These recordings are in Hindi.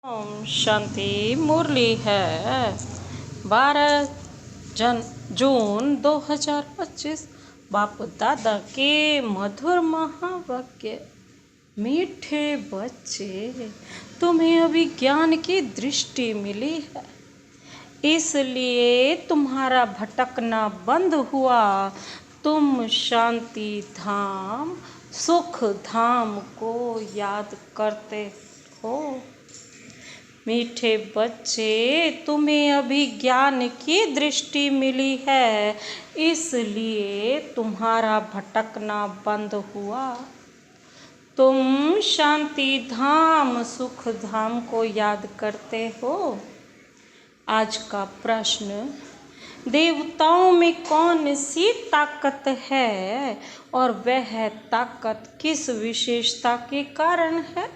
ओम शांति। मुरली है 12 जून 2025। बाप दादा के मधुर महावाक्य। मीठे बच्चे, तुम्हें अभी ज्ञान की दृष्टि मिली है, इसलिए तुम्हारा भटकना बंद हुआ। तुम शांति धाम, सुख धाम को याद करते हो। मीठे बच्चे, तुम्हें अभी ज्ञान की दृष्टि मिली है, इसलिए तुम्हारा भटकना बंद हुआ। तुम शांति धाम, सुख धाम को याद करते हो। आज का प्रश्न, देवताओं में कौन सी ताकत है और वह ताकत किस विशेषता के कारण है?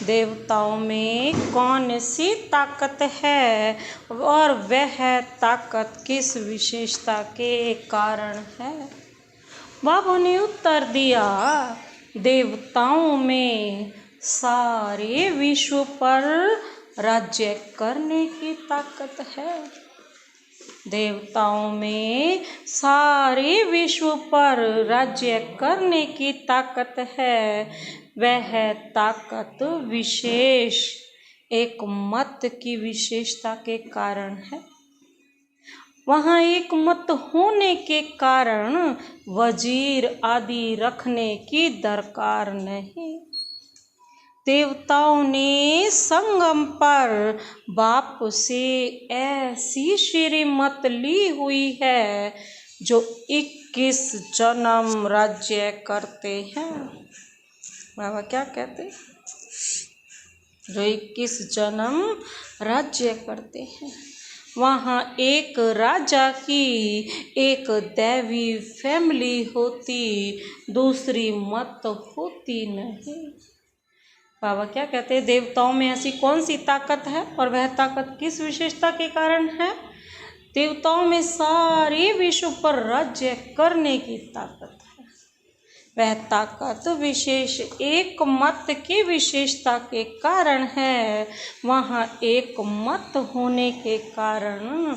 देवताओं में कौन सी ताकत है और वह ताकत किस विशेषता के कारण है? बाबा ने उत्तर दिया, देवताओं में सारे विश्व पर राज्य करने की ताकत है। देवताओं में सारे विश्व पर राज्य करने की ताकत है। वह ताकत विशेष एक मत की विशेषता के कारण है। वहाँ एक मत होने के कारण वजीर आदि रखने की दरकार नहीं। देवताओं ने संगम पर बाप से ऐसी श्रीमत ली हुई है जो 21 जन्म राज्य करते हैं। बाबा क्या कहते हैं? जो 21 जन्म राज्य करते हैं। वहाँ एक राजा की एक दैवी फैमिली होती, दूसरी मत होती नहीं। बाबा क्या कहते हैं? देवताओं में ऐसी कौन सी ताकत है और वह ताकत किस विशेषता के कारण है? देवताओं में सारे विश्व पर राज्य करने की ताकत है। वह ताकत विशेष एक मत की विशेषता के कारण है। वहाँ एक मत होने के कारण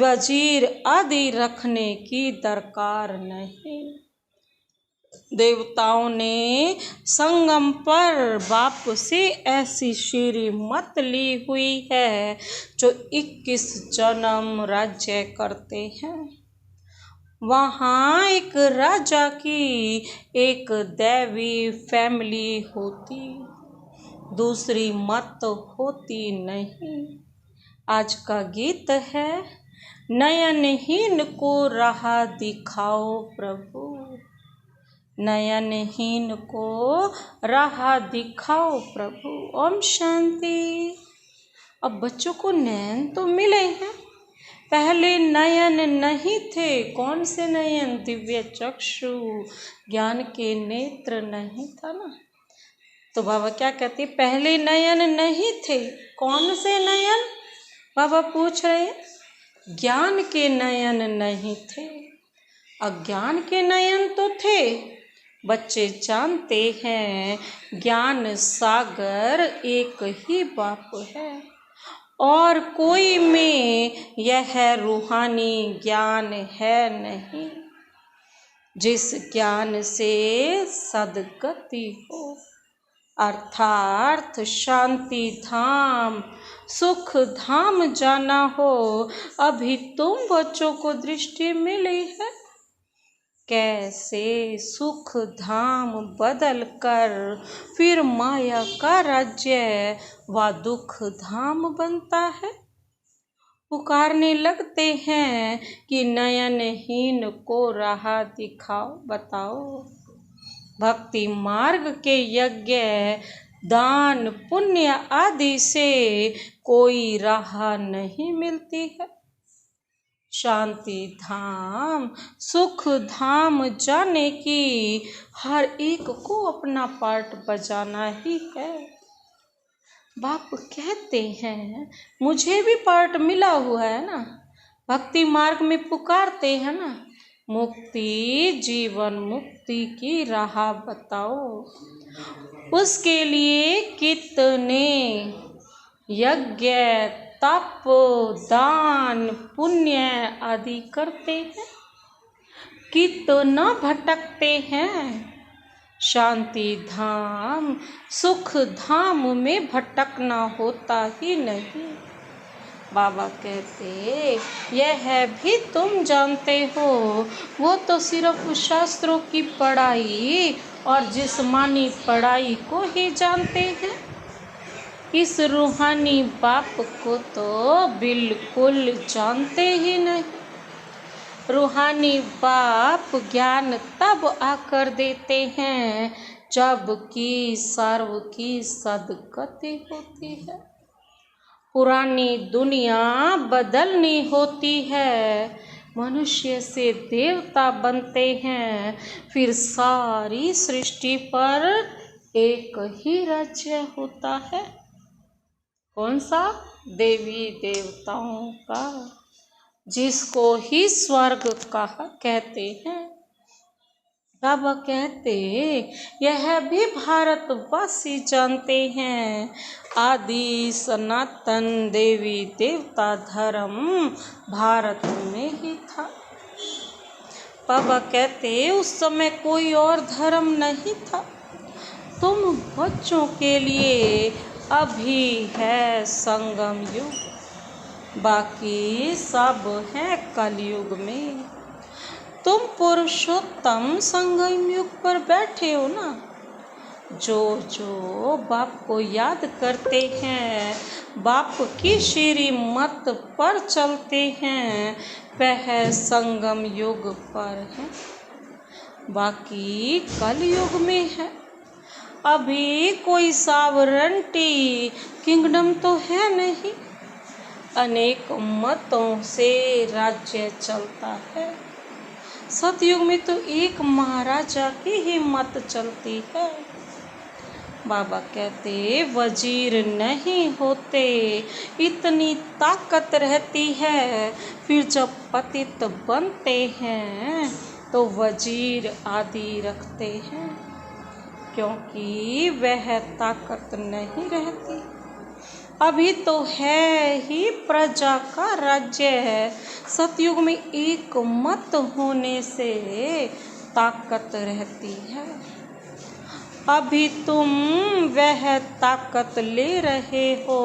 वजीर आदि रखने की दरकार नहीं। देवताओं ने संगम पर बाप से ऐसी श्रीमत ली हुई है जो 21 जन्म राज्य करते हैं। वहाँ एक राजा की एक दैवी फैमिली होती, दूसरी मत होती नहीं। आज का गीत है, नयनहीन को राह दिखाओ प्रभु, नयनहीन को राह दिखाओ प्रभु। ओम शांति। अब बच्चों को नयन तो मिले हैं, पहले नयन नहीं थे। कौन से नयन? दिव्य चक्षु, ज्ञान के नेत्र नहीं था ना। तो बाबा क्या कहते? पहले नयन नहीं थे। कौन से नयन? बाबा पूछ रहे हैं। ज्ञान के नयन नहीं थे, अज्ञान के नयन तो थे। बच्चे जानते हैं ज्ञान सागर एक ही बाप है और कोई में यह रूहानी ज्ञान है नहीं, जिस ज्ञान से सद्गति हो, अर्थात शांति धाम, सुख धाम जाना हो। अभी तुम बच्चों को दृष्टि मिली है कैसे सुख धाम बदल कर फिर माया का राज्य व दुख धाम बनता है। पुकारने लगते हैं कि नयनहीन को राह दिखाओ, बताओ। भक्ति मार्ग के यज्ञ, दान, पुण्य आदि से कोई राह नहीं मिलती है। शांति धाम, सुख धाम जाने की हर एक को अपना पार्ट बजाना ही है। बाप कहते हैं मुझे भी पार्ट मिला हुआ है ना। भक्ति मार्ग में पुकारते हैं ना, मुक्ति जीवन मुक्ति की राह बताओ। उसके लिए कितने यज्ञ तप दान पुण्य आदि करते हैं, कितना भटकते हैं। शांति धाम सुख धाम में भटकना होता ही नहीं। बाबा कहते यह भी तुम जानते हो, वो तो सिर्फ शास्त्रों की पढ़ाई और जिस्मानी पढ़ाई को ही जानते हैं। इस रूहानी बाप को तो बिल्कुल जानते ही नहीं। रूहानी बाप ज्ञान तब आकर देते हैं जबकि सर्व की सदगति होती है। पुरानी दुनिया बदलनी होती है, मनुष्य से देवता बनते हैं, फिर सारी सृष्टि पर एक ही राज्य होता है। कौन सा? देवी देवताओं का, जिसको ही स्वर्ग कहा कहते हैं। बाबा कहते यह भी भारतवासी जानते हैं, आदि सनातन देवी देवता धर्म भारत में ही था। बाबा कहते उस समय कोई और धर्म नहीं था। तुम बच्चों के लिए अभी है संगम युग, बाकी सब है कलयुग में। तुम पुरुषोत्तम संगम युग पर बैठे हो ना। जो जो बाप को याद करते हैं, बाप की श्रीमत पर चलते हैं, वह संगम युग पर है, बाकी कलयुग में है। अभी कोई सॉवरेंटी किंगडम तो है नहीं, अनेक मतों से राज्य चलता है। सतयुग में तो एक महाराजा की ही मत चलती है। बाबा कहते वजीर नहीं होते, इतनी ताकत रहती है, फिर जब पतित बनते हैं तो वजीर आदि रखते हैं, क्योंकि वह ताकत नहीं रहती। अभी तो है ही प्रजा का राज्य है। सतयुग में एक मत होने से ताकत रहती है। अभी तुम वह ताकत ले रहे हो।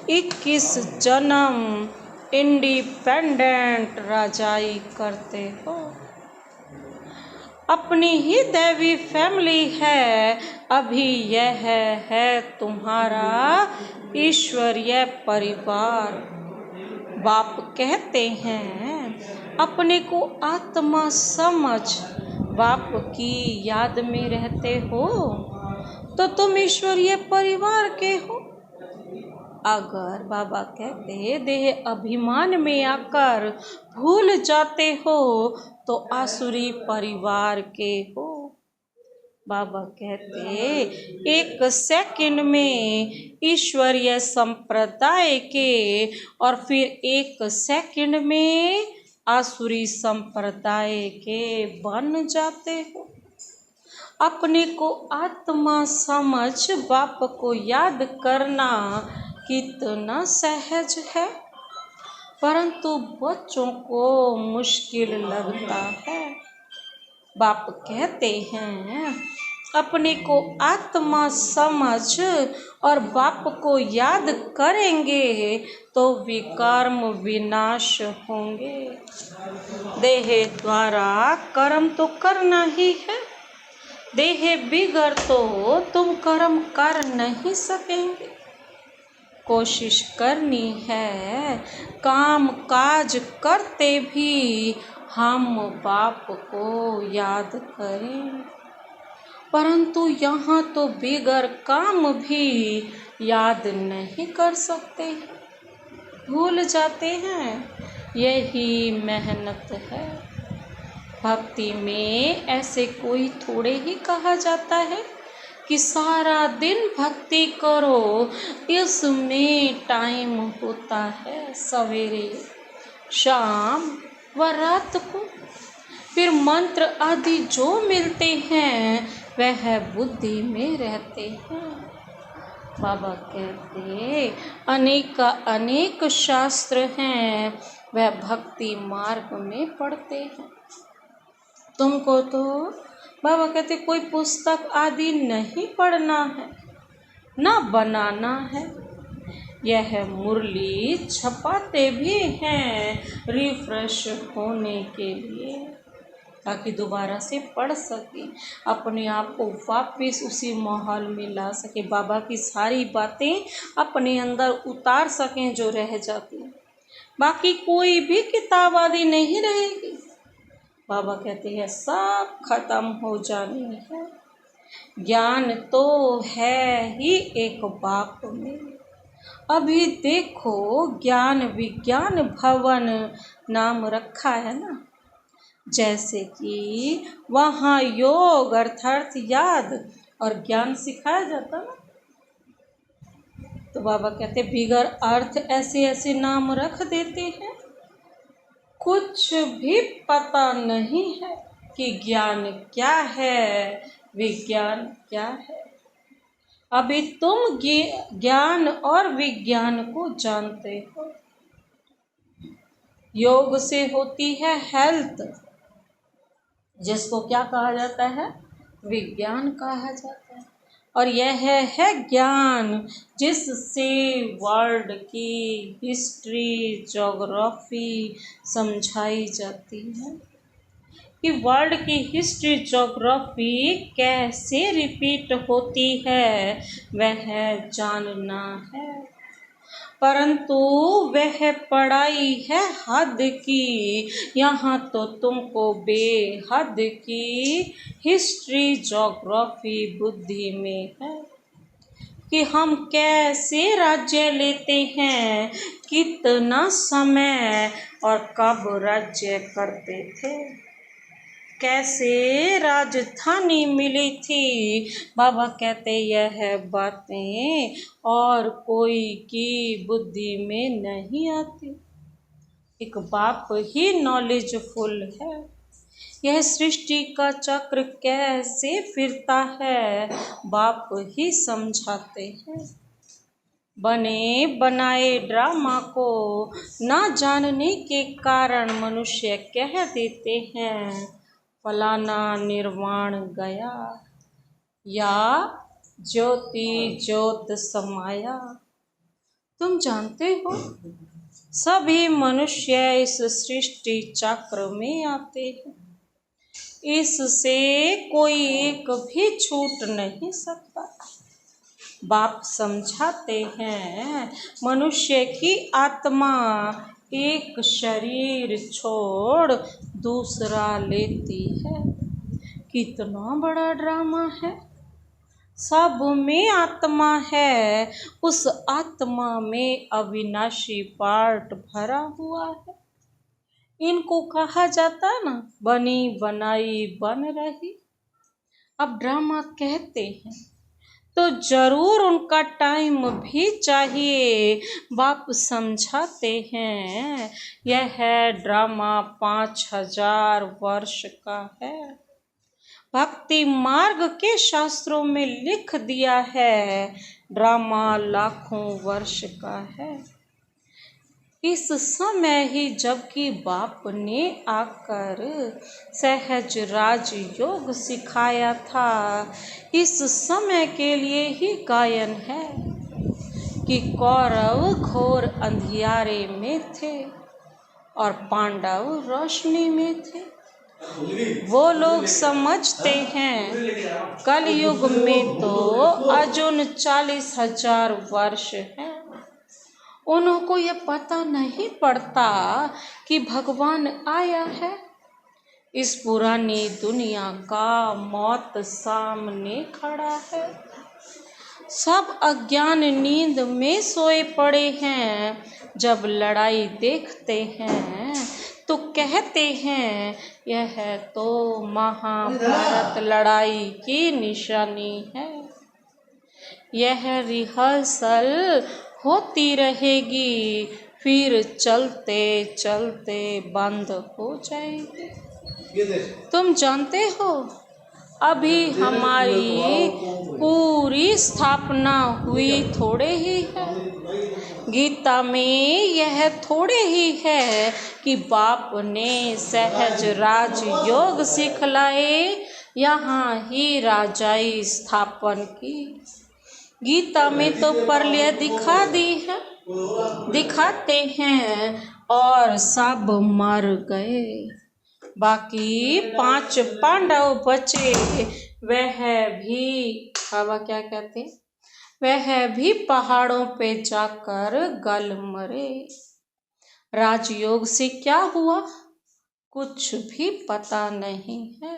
21 जन्म इंडिपेंडेंट राजाई करते हो। अपनी ही दैवी फैमिली है। अभी यह है तुम्हारा ईश्वरीय परिवार। बाप कहते हैं अपने को आत्मा समझ बाप की याद में रहते हो तो तुम ईश्वरीय परिवार के हो। अगर बाबा कहते देह अभिमान में आकर भूल जाते हो तो आसुरी परिवार के हो। बाबा कहते 1 सेकंड में ईश्वरीय संप्रदाय के और फिर 1 सेकंड में आसुरी संप्रदाय के बन जाते हो। अपने को आत्मा समझ बाप को याद करना कितना सहज है, परंतु बच्चों को मुश्किल लगता है। बाप कहते हैं अपने को आत्मा समझ और बाप को याद करेंगे तो विकर्म विनाश होंगे। देह द्वारा कर्म तो करना ही है। देह बिगड़ तो तुम कर्म कर नहीं सकेंगे। कोशिश करनी है काम काज करते भी हम बाप को याद करें, परंतु यहाँ तो बिगर काम भी याद नहीं कर सकते, भूल जाते हैं। यही मेहनत है। भक्ति में ऐसे कोई थोड़े ही कहा जाता है कि सारा दिन भक्ति करो। इसमें टाइम होता है सवेरे शाम व रात को। फिर मंत्र आदि जो मिलते हैं वह बुद्धि में रहते हैं। बाबा कहते अनेक अनेक शास्त्र हैं, वह भक्ति मार्ग में पढ़ते हैं। तुमको तो बाबा कहते कोई पुस्तक आदि नहीं पढ़ना है, ना बनाना है। यह मुरली छपाते भी हैं रिफ्रेश होने के लिए, ताकि दोबारा से पढ़ सके, अपने आप को वापस उसी माहौल में ला सके, बाबा की सारी बातें अपने अंदर उतार सकें जो रह जाती। बाकी कोई भी किताब आदि नहीं रहेगी। बाबा कहते हैं सब खत्म हो जानी है। ज्ञान तो है ही एक बाप में। अभी देखो ज्ञान विज्ञान भवन नाम रखा है ना, जैसे कि वहाँ योग अर्थात याद और ज्ञान सिखाया जाता ना। तो बाबा कहते बिगर अर्थ ऐसे ऐसे नाम रख देते हैं, कुछ भी पता नहीं है कि ज्ञान क्या है, विज्ञान क्या है। अभी तुम ज्ञान और विज्ञान को जानते हो। योग से होती है हेल्थ, जिसको क्या कहा जाता है, विज्ञान कहा जाता है। और यह है ज्ञान, जिससे वर्ल्ड की हिस्ट्री ज्योग्राफी समझाई जाती है कि वर्ल्ड की हिस्ट्री ज्योग्राफी कैसे रिपीट होती है, वह जानना है। परंतु वह पढ़ाई है हद की, यहाँ तो तुमको बेहद की हिस्ट्री ज्योग्राफी बुद्धि में है कि हम कैसे राज्य लेते हैं, कितना समय और कब राज्य करते थे, कैसे राजधानी मिली थी। बाबा कहते यह बातें और कोई की बुद्धि में नहीं आती, एक बाप ही नॉलेजफुल है। यह सृष्टि का चक्र कैसे फिरता है, बाप ही समझाते हैं। बने बनाए ड्रामा को ना जानने के कारण मनुष्य कह देते हैं फलाना निर्वाण गया या ज्योति ज्योत समाया। तुम जानते हो सभी मनुष्य इस सृष्टि चक्र में आते हैं, इससे कोई एक भी छूट नहीं सकता। बाप समझाते हैं मनुष्य की आत्मा एक शरीर छोड़ दूसरा लेती है। कितना बड़ा ड्रामा है, सब में आत्मा है, उस आत्मा में अविनाशी पार्ट भरा हुआ है। इनको कहा जाता है ना बनी बनाई बन रही। अब ड्रामा कहते हैं तो जरूर उनका टाइम भी चाहिए। बाप समझाते हैं यह ड्रामा 5000 वर्ष का है। भक्ति मार्ग के शास्त्रों में लिख दिया है ड्रामा लाखों वर्ष का है। इस समय ही जबकि बाप ने आकर सहज राज योग सिखाया था, इस समय के लिए ही गायन है कि कौरव घोर अंधियारे में थे और पांडव रोशनी में थे। वो लोग समझते हैं कलयुग में तो अर्जुन 40,000 वर्ष है। उनको ये पता नहीं पड़ता कि भगवान आया है। इस पुरानी दुनिया का मौत सामने खड़ा है। सब अज्ञान नींद में सोए पड़े हैं। जब लड़ाई देखते हैं तो कहते हैं यह तो महाभारत लड़ाई की निशानी है। यह रिहर्सल होती रहेगी, फिर चलते चलते बंद हो जाएगी। तुम जानते हो अभी हमारी पूरी स्थापना हुई थोड़े ही है। गीता में यह थोड़े ही है कि बाप ने सहज राज योग सिखलाए, यहाँ ही राजाई स्थापन की। गीता में तो प्रलय दिखा दी है, दिखाते हैं और सब मर गए। बाकी 5 पांडव बचे, वह भी बाबा क्या कहते हैं, वह भी पहाड़ों पे जाकर गल मरे। राजयोग से क्या हुआ कुछ भी पता नहीं है।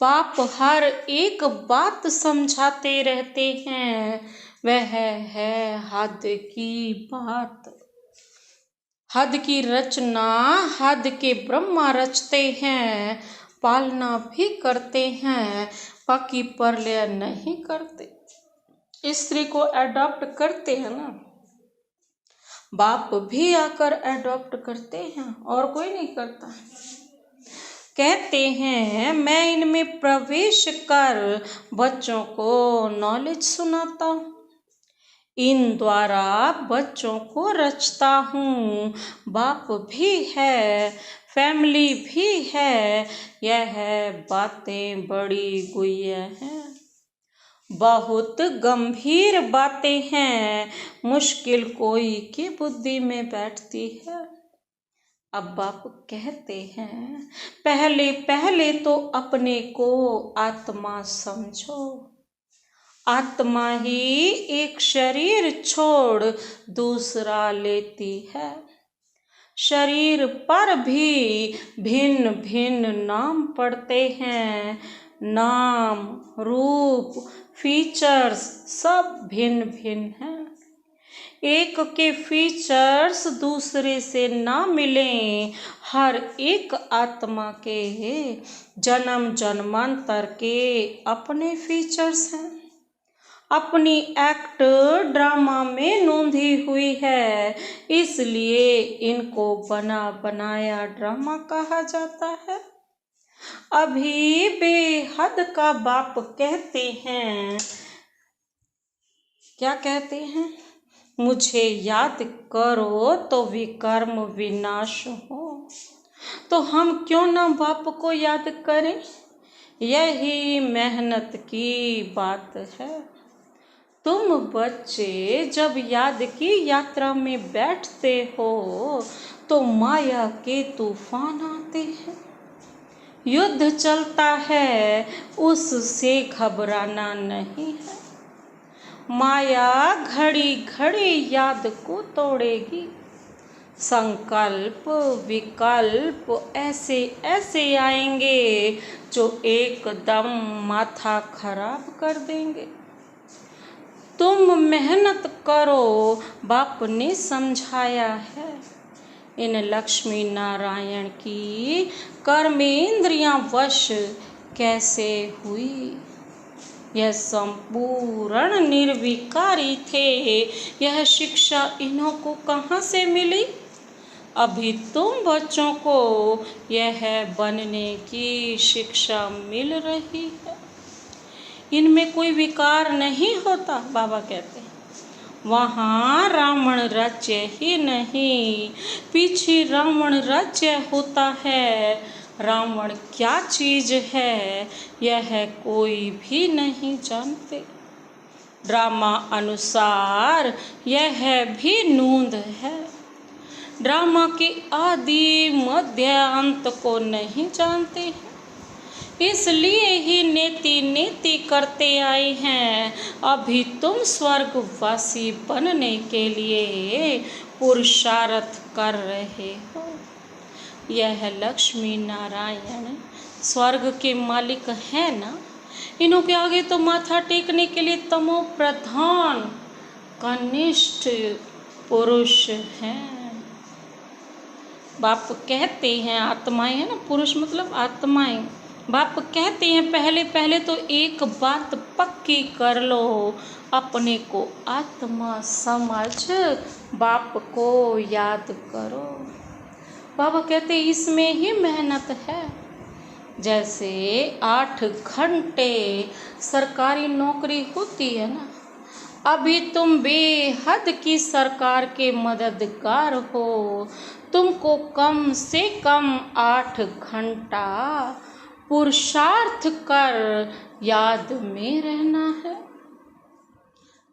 बाप हर एक बात समझाते रहते हैं, वह है हद की बात। हद की रचना हद के ब्रह्मा रचते हैं, पालना भी करते हैं, बाकी प्रलय नहीं करते। स्त्री को अडॉप्ट करते हैं ना, बाप भी आकर अडॉप्ट करते हैं और कोई नहीं करता। कहते हैं मैं इनमें प्रवेश कर बच्चों को नॉलेज सुनाता हूँ, इन द्वारा बच्चों को रचता हूँ। बाप भी है, फैमिली भी है, यह बातें बड़ी गुह्य हैं, बहुत गंभीर बातें हैं, मुश्किल कोई की बुद्धि में बैठती है। अब बाप कहते हैं पहले पहले तो अपने को आत्मा समझो। आत्मा ही एक शरीर छोड़ दूसरा लेती है। शरीर पर भी भिन्न भिन्न नाम पड़ते हैं, नाम रूप फीचर्स सब भिन्न भिन्न हैं। एक के फीचर्स दूसरे से ना मिलें, हर एक आत्मा के जन्म जन्मांतर के अपने फीचर्स हैं। अपनी एक्ट ड्रामा में नोंधी हुई है, इसलिए इनको बना बनाया ड्रामा कहा जाता है। अभी बेहद का बाप कहते हैं, क्या कहते हैं, मुझे याद करो तो विकर्म विनाश हो। तो हम क्यों ना बाप को याद करें, यही मेहनत की बात है। तुम बच्चे जब याद की यात्रा में बैठते हो तो माया के तूफान आते हैं, युद्ध चलता है, उससे घबराना नहीं है। माया घड़ी घड़ी याद को तोड़ेगी, संकल्प विकल्प ऐसे ऐसे आएंगे जो एकदम माथा खराब कर देंगे। तुम मेहनत करो, बाप ने समझाया है। इन लक्ष्मी नारायण की कर्मेंद्रियां वश कैसे हुई, यह संपूर्ण निर्विकारी थे। यह शिक्षा इन्हों को कहाँ से मिली? अभी तुम बच्चों को यह बनने की शिक्षा मिल रही है। इनमें कोई विकार नहीं होता, बाबा कहते हैं। वहाँ रावण राज्य ही नहीं, पीछे रावण राज्य होता है। रावण क्या चीज है यह कोई भी नहीं जानते। ड्रामा अनुसार यह भी नूंद है। ड्रामा के आदि मध्य अंत को नहीं जानते हैं, इसलिए ही नेति नेति करते आए हैं। अभी तुम स्वर्गवासी बनने के लिए पुरुषार्थ कर रहे हो। यह लक्ष्मी नारायण स्वर्ग के मालिक है ना, इन्हों के आगे तो माथा टेकने के लिए तमो प्रधान कनिष्ठ पुरुष हैं। बाप कहते हैं आत्माएं है ना, पुरुष मतलब आत्माएं। बाप कहते हैं पहले पहले तो एक बात पक्की कर लो, अपने को आत्मा समझ बाप को याद करो। बाबा कहते इसमें ही मेहनत है। जैसे 8 घंटे सरकारी नौकरी होती है ना, अभी तुम बेहद की सरकार के मददगार हो, तुमको कम से कम 8 घंटा पुरुषार्थ कर याद में रहना है।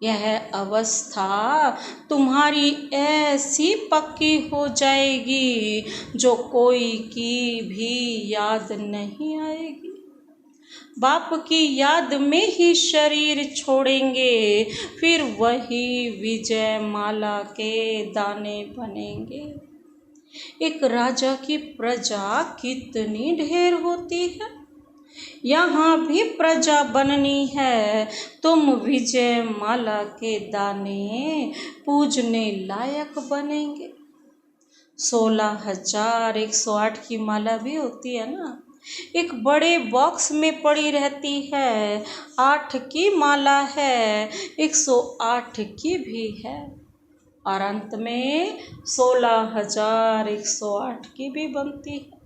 यह अवस्था तुम्हारी ऐसी पक्की हो जाएगी जो कोई की भी याद नहीं आएगी। बाप की याद में ही शरीर छोड़ेंगे, फिर वही विजय माला के दाने बनेंगे। एक राजा की प्रजा कितनी ढेर होती है, यहाँ भी प्रजा बननी है, तुम विजय माला के दाने पूजने लायक बनेंगे। 16,108 की माला भी होती है ना, एक बड़े बॉक्स में पड़ी रहती है। 8 की माला है, 108 की भी है, और अंत में 16,108 की भी बनती है।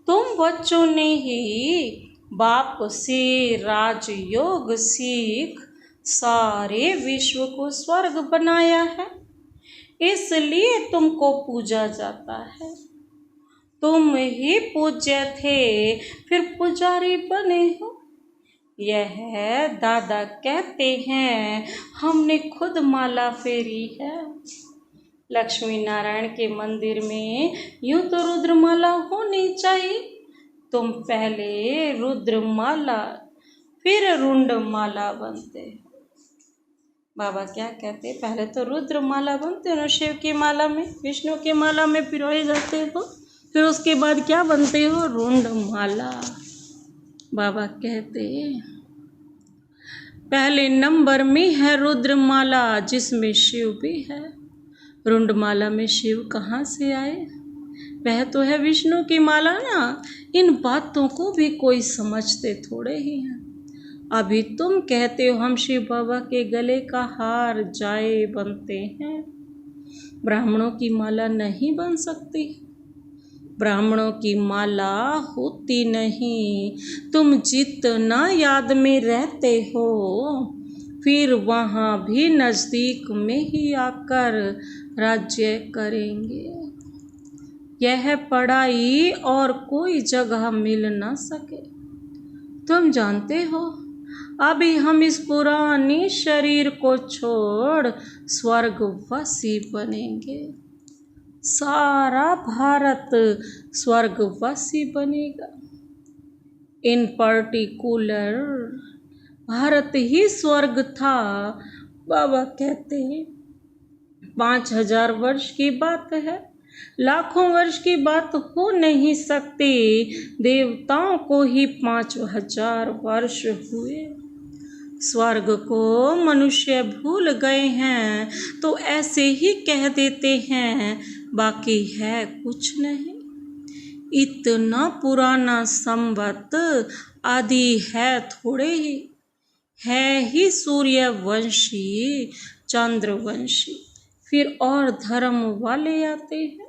तुम बच्चों ने ही बाप से राजयोग सीख सारे विश्व को स्वर्ग बनाया है, इसलिए तुमको पूजा जाता है। तुम ही पूज्य थे, फिर पुजारी बने हो। यह दादा कहते हैं, हमने खुद माला फेरी है। लक्ष्मी नारायण के मंदिर में यूं तो रुद्रमाला होनी चाहिए। तुम पहले रुद्रमाला फिर रुंडमाला बनते। बाबा क्या कहते, पहले तो रुद्रमाला बनते हो शिव की माला में, विष्णु की माला में पिरोए जाते हो, फिर उसके बाद क्या बनते हो, रुंडमाला। बाबा कहते पहले नंबर में है रुद्रमाला जिसमें शिव भी है। रुंडमाला में शिव कहाँ से आए, वह तो है विष्णु की माला ना। इन बातों को भी कोई समझते थोड़े ही हैं। अभी तुम कहते हो हम शिव बाबा के गले का हार जाए बनते हैं, ब्राह्मणों की माला नहीं बन सकती। ब्राह्मणों की माला होती नहीं। तुम जितना याद में रहते हो, फिर वहाँ भी नज़दीक में ही आकर राज्य करेंगे। यह पढ़ाई और कोई जगह मिल न सके। तुम जानते हो, अभी हम इस पुराने शरीर को छोड़ स्वर्गवासी बनेंगे। सारा भारत स्वर्गवासी बनेगा। इन पर्टिकुलर भारत ही स्वर्ग था। बाबा कहते हैं 5,000 वर्ष की बात है, लाखों वर्ष की बात हो नहीं सकती। देवताओं को ही 5,000 वर्ष हुए। स्वर्ग को मनुष्य भूल गए हैं तो ऐसे ही कह देते हैं, बाकी है कुछ नहीं। इतना पुराना संवत आदि है थोड़े ही, है ही सूर्यवंशी चंद्रवंशी, फिर और धर्म वाले आते हैं।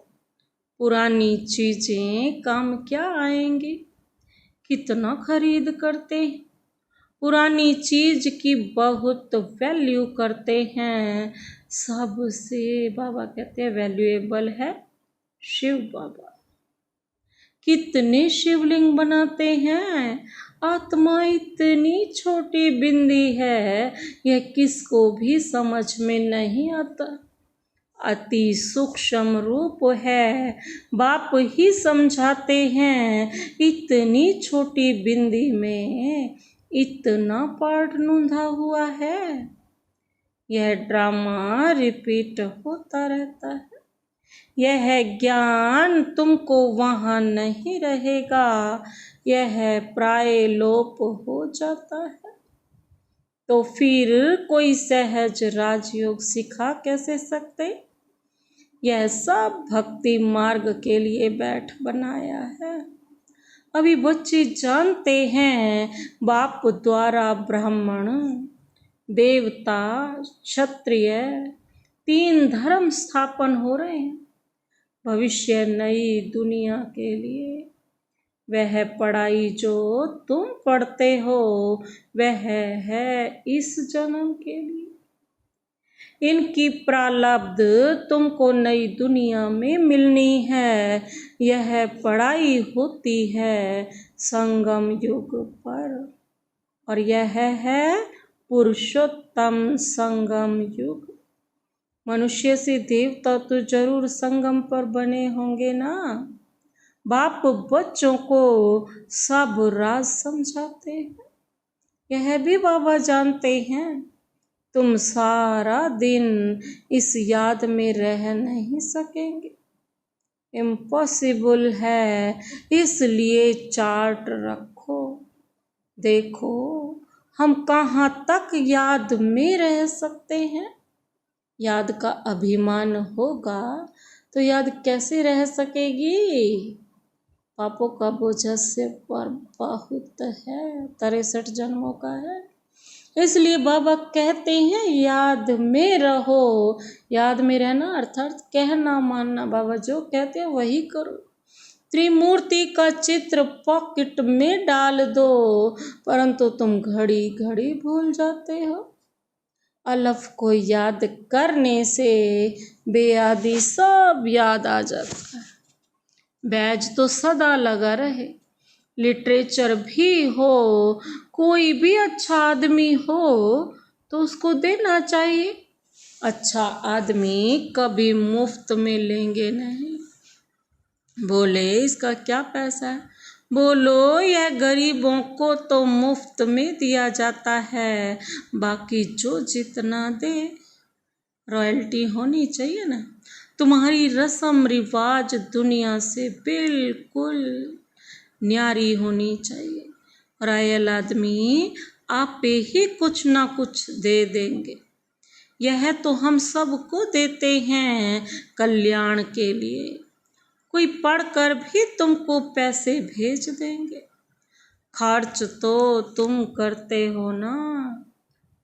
पुरानी चीज़ें काम क्या आएंगी, कितना खरीद करते हैं। पुरानी चीज़ की बहुत वैल्यू करते हैं। सबसे बाबा कहते हैं वैल्यूएबल है शिव बाबा। कितने शिवलिंग बनाते हैं। आत्मा इतनी छोटी बिंदी है, यह किसको भी समझ में नहीं आता। अति सूक्ष्म रूप है, बाप ही समझाते हैं। इतनी छोटी बिंदी में इतना पार्ट नूंधा हुआ है। यह ड्रामा रिपीट होता रहता है। यह ज्ञान तुमको वहाँ नहीं रहेगा, यह प्राय लोप हो जाता है। तो फिर कोई सहज राजयोग सिखा कैसे सकते। यह सब भक्ति मार्ग के लिए बैठ बनाया है। अभी बच्चे जानते हैं बाप द्वारा ब्राह्मण, देवता, क्षत्रिय 3 धर्म स्थापन हो रहे हैं भविष्य नई दुनिया के लिए। वह पढ़ाई जो तुम पढ़ते हो वह है इस जन्म के लिए। इनकी प्रारब्ध तुमको नई दुनिया में मिलनी है। यह पढ़ाई होती है संगम युग पर, और यह है पुरुषोत्तम संगम युग। मनुष्य से देवता तो जरूर संगम पर बने होंगे ना। बाप बच्चों को सब राज समझाते हैं, यह भी बाबा जानते हैं। तुम सारा दिन इस याद में रह नहीं सकेंगे, इम्पॉसिबल है। इसलिए चार्ट रखो, देखो हम कहाँ तक याद में रह सकते हैं। याद का अभिमान होगा तो याद कैसे रह सकेगी। पापों का बोझ से पर बहुत है, 63 जन्मों का है। इसलिए बाबा कहते हैं याद में रहो। याद में रहना अर्थात कहना मानना, बाबा जो कहते हैं वही करो। त्रिमूर्ति का चित्र पॉकेट में डाल दो, परंतु तुम घड़ी घड़ी भूल जाते हो। अलफ को याद करने से बेयादी सब याद आ जाता है। बैज तो सदा लगा रहे, लिटरेचर भी हो, कोई भी अच्छा आदमी हो तो उसको देना चाहिए। अच्छा आदमी कभी मुफ्त में लेंगे नहीं। बोले इसका क्या पैसा है, बोलो यह गरीबों को तो मुफ्त में दिया जाता है, बाकी जो जितना दे रॉयल्टी होनी चाहिए ना। तुम्हारी रस्म रिवाज दुनिया से बिल्कुल न्यारी होनी चाहिए। रॉयल आदमी आप ही कुछ ना कुछ दे देंगे। यह तो हम सबको देते हैं कल्याण के लिए। कोई पढ़कर भी तुमको पैसे भेज देंगे। खर्च तो तुम करते हो ना।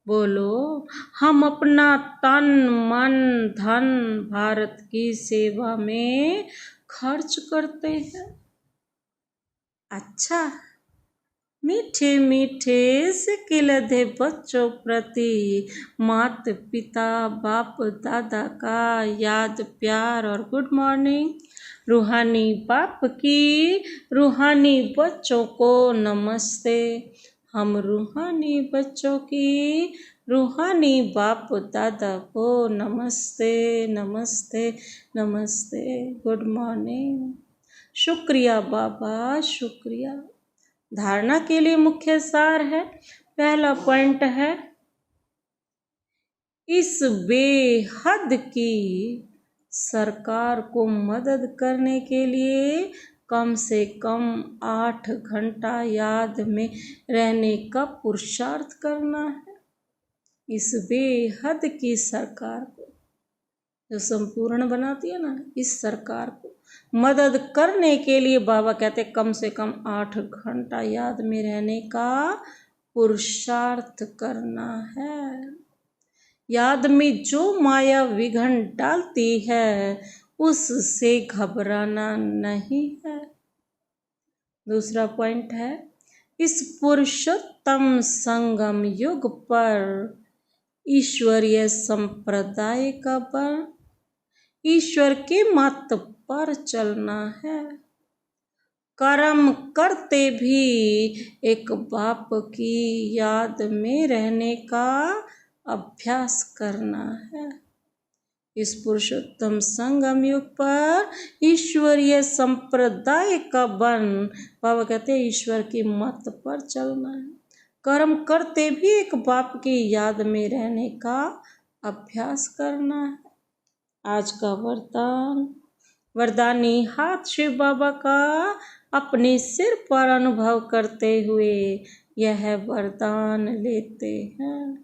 बोलो हम अपना तन मन धन भारत की सेवा में खर्च करते हैं। अच्छा, मीठे मीठे सिकिलधे बच्चों प्रति मात पिता बाप दादा का याद प्यार और गुड मॉर्निंग। रूहानी बाप की रूहानी बच्चों को नमस्ते। हम रूहानी बच्चों की रूहानी बाप दादा को नमस्ते नमस्ते नमस्ते, गुड मॉर्निंग। शुक्रिया बाबा, शुक्रिया। धारणा के लिए मुख्य सार है, पहला पॉइंट है इस बेहद की सरकार को मदद करने के लिए कम से कम 8 घंटा याद में रहने का पुरुषार्थ करना है। इस बेहद की सरकार को जो संपूर्ण बनाती है ना, इस सरकार को मदद करने के लिए बाबा कहते कम से कम 8 घंटा याद में रहने का पुरुषार्थ करना है। याद में जो माया विघ्न डालती है उससे घबराना नहीं है। दूसरा पॉइंट है इस पुरुषोत्तम संगम युग पर ईश्वरीय संप्रदाय का बल, ईश्वर के मत पर चलना है। कर्म करते भी एक बाप की याद में रहने का अभ्यास करना है। इस पुरुषोत्तम संगम युग पर ईश्वरीय संप्रदाय का बन, बाबा कहते हैं ईश्वर की मत पर चलना है। कर्म करते भी एक बाप की याद में रहने का अभ्यास करना है। आज का वरदान, वरदानी हाथ शिव बाबा का अपने सिर पर अनुभव करते हुए यह वरदान लेते हैं।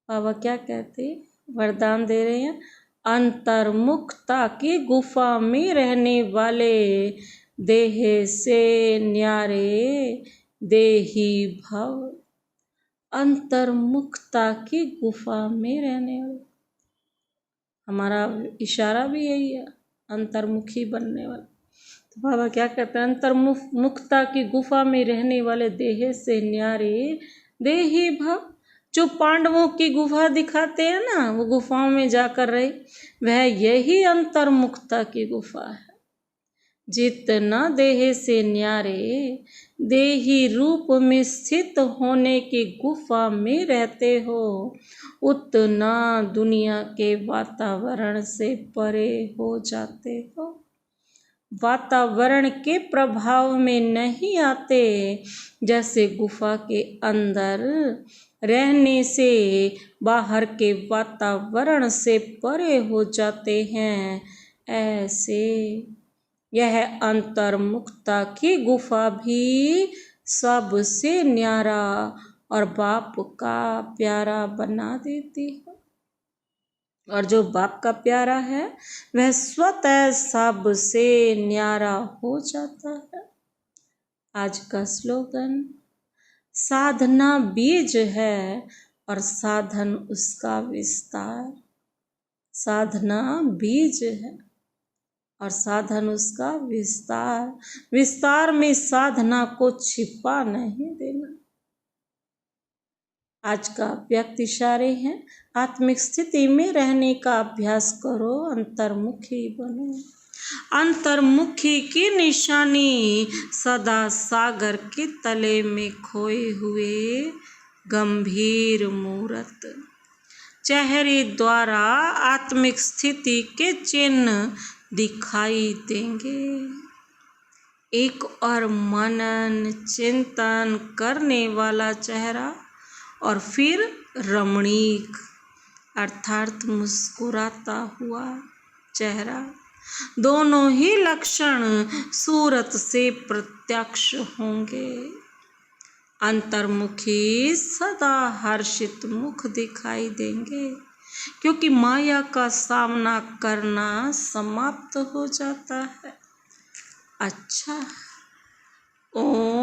बाबा क्या कहते, वरदान दे रहे हैं, अंतर्मुखता की गुफा में रहने वाले देह से न्यारे देही भव। अंतर्मुखता की गुफा में रहने वाले, हमारा इशारा भी यही है, अंतर्मुखी बनने वाला। तो बाबा क्या कहते हैं, अंतर्मुखता की गुफा में रहने वाले देह से न्यारे देही भव। जो पांडवों की गुफा दिखाते हैं ना, वो गुफाओं में जाकर रहे, वह यही अंतर्मुखता की गुफा है। जितना देह से न्यारे देही रूप में स्थित होने की गुफा में रहते हो, उतना दुनिया के वातावरण से परे हो जाते हो। वातावरण के प्रभाव में नहीं आते। जैसे गुफा के अंदर रहने से बाहर के वातावरण से परे हो जाते हैं, ऐसे यह अंतर्मुखता की गुफा भी सबसे न्यारा और बाप का प्यारा बना देती है। और जो बाप का प्यारा है वह स्वतः सबसे न्यारा हो जाता है। आज का स्लोगन, साधना बीज है और साधन उसका विस्तार। साधना बीज है और साधन उसका विस्तार। विस्तार में साधना को छिपा नहीं देना। आज का व्यक्त इशारे हैं, आत्मिक स्थिति में रहने का अभ्यास करो, अंतर्मुखी बनो। अंतर्मुखी की निशानी सदा सागर के तले में खोए हुए गंभीर मूर्त। चेहरे द्वारा आत्मिक स्थिति के चिन्ह दिखाई देंगे। एक और मनन चिंतन करने वाला चेहरा और फिर रमणीक अर्थात मुस्कुराता हुआ चेहरा, दोनों ही लक्षण सूरत से प्रत्यक्ष होंगे। अंतर्मुखी सदा हर्षित मुख दिखाई देंगे, क्योंकि माया का सामना करना समाप्त हो जाता है। अच्छा, ओम।